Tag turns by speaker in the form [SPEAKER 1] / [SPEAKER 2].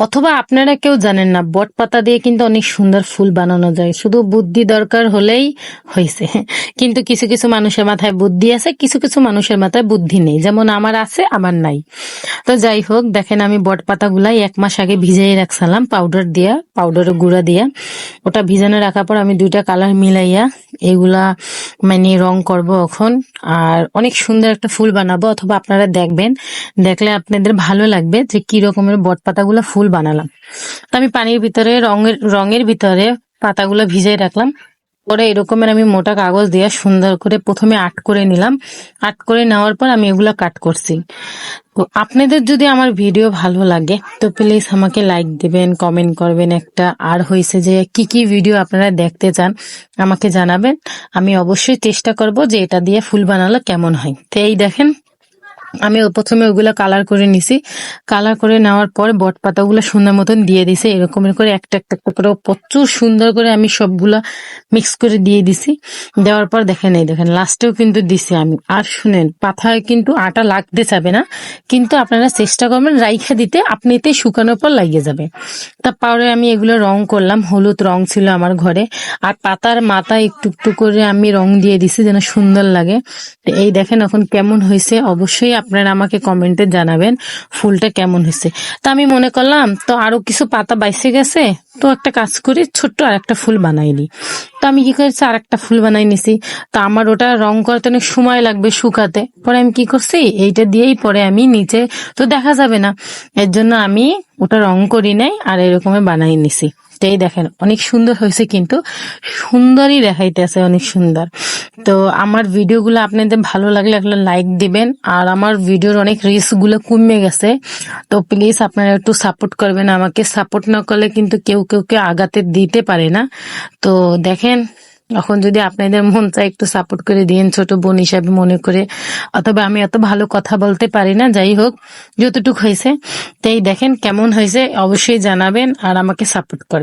[SPEAKER 1] অথবা আপনারা কেউ জানেন না, বট পাতা দিয়ে কিন্তু অনেক সুন্দর ফুল বানানো যায়, শুধু বুদ্ধি দরকার হলেই হয়েছে। কিন্তু কিছু কিছু মানুষের মাথায় বুদ্ধি আছে, কিছু কিছু মানুষের মাথায় বুদ্ধি নেই, যেমন আমার আছে আমার নাই। তো যাই হোক, দেখেন আমি বট পাতাগুলাই 1 মাস আগে ভিজিয়ে রাখছিলাম পাউডারের গুঁড়া দিয়া। ওটা ভিজানো রাখার পর আমি 2টা কালার মিলাইয়া এগুলা মানে রং করব এখন। আর অনেক সুন্দর একটা ফুল বানাবো, অথবা আপনারা দেখবেন, দেখলে আপনাদের ভালো লাগবে যে কি রকমের বট পাতাগুলা ফুল বানালাম। তো আমি পানির ভিতরে রঙের ভিতরে পাতাগুলো ভিজিয়ে রাখলাম। পরে এরকমের আমি মোটা কাগজ দিয়ে সুন্দর করে প্রথমে আর্ট করে নিলাম। আর্ট করে নেওয়ার পর আমি এগুলা কাট করছি। তো আপনাদের যদি আমার ভিডিও ভালো লাগে তো প্লিজ আমাকে লাইক দিবেন, কমেন্ট করবেন একটা। আর হয়েছে যে কি কি ভিডিও আপনারা দেখতে চান আমাকে জানাবেন, আমি অবশ্যই চেষ্টা করব যে এটা দিয়ে ফুল বানালে কেমন হয়। তো এই দেখেন, আমি প্রথমে ওগুলা কালার করে নিছি। কালার করে নেওয়ার পর বট পাতাগুলো সুন্দর মতন দিয়ে দিছি, এরকমের করে একটা একটা একটা করে প্রচুর সুন্দর করে আমি সবগুলা মিক্স করে দিয়ে দিছি। দেওয়ার পর দেখেন, এই দেখেন লাস্টেও কিন্তু দিছি আমি। আর শুনেন, পাতায় কিন্তু আটা লাগতে যাবে না, কিন্তু আপনারা চেষ্টা করবেন রাইখা দিতে, আপনিতেই শুকানোর পর লাগিয়ে যাবে। তারপরে আমি এগুলো রং করলাম, হলুদ রং ছিল আমার ঘরে। আর পাতার মাথায় একটু একটু করে আমি রং দিয়ে দিছি যেন সুন্দর লাগে। তো এই দেখেন এখন কেমন হয়েছে, অবশ্যই আপনারা আমাকে কমেন্টে জানাবেন ফুলটা কেমন হয়েছে। তা আমি মনে করলাম তো আরো কিছু পাতা বাইসে গেছে, তো একটা কাজ করি, ছোট্ট আর একটা ফুল বানাই নি। তো আমি কি করেছি, আর একটা ফুল বানাই নিছি। তা আমার ওটা রং করতে অনেক সময় লাগবে শুকাতে, পরে আমি কি করছি, এইটা দিয়েই পরে আমি নিচে তো দেখা যাবে না, এর জন্য আমি ওটা রং করি নাই, আর এরকম বানাই নিছি। তো এই দেখেন অনেক সুন্দর হয়েছে, কিন্তু সুন্দরই দেখাইতেছে, অনেক সুন্দর। তো আমার ভিডিওগুলো আপনাদের ভালো লাগলে একটা লাইক দিবেন। আর আমার ভিডিওর অনেক রিলস গুলো কমে গেছে, তো প্লিজ আপনারা একটু সাপোর্ট করবেন আমাকে। সাপোর্ট না করলে কিন্তু কেউ আগাতে দিতে পারে না। তো দেখেন, এখন যদি আপনাদের মন চায় একটু সাপোর্ট করে দিন, ছোট বোন হিসাবে মনে করে। অথবা আমি এত ভালো কথা বলতে পারি না, যাই হোক যতটুকু হয়েছে। তাই দেখেন কেমন হয়েছে অবশ্যই জানাবেন আর আমাকে সাপোর্ট করবেন।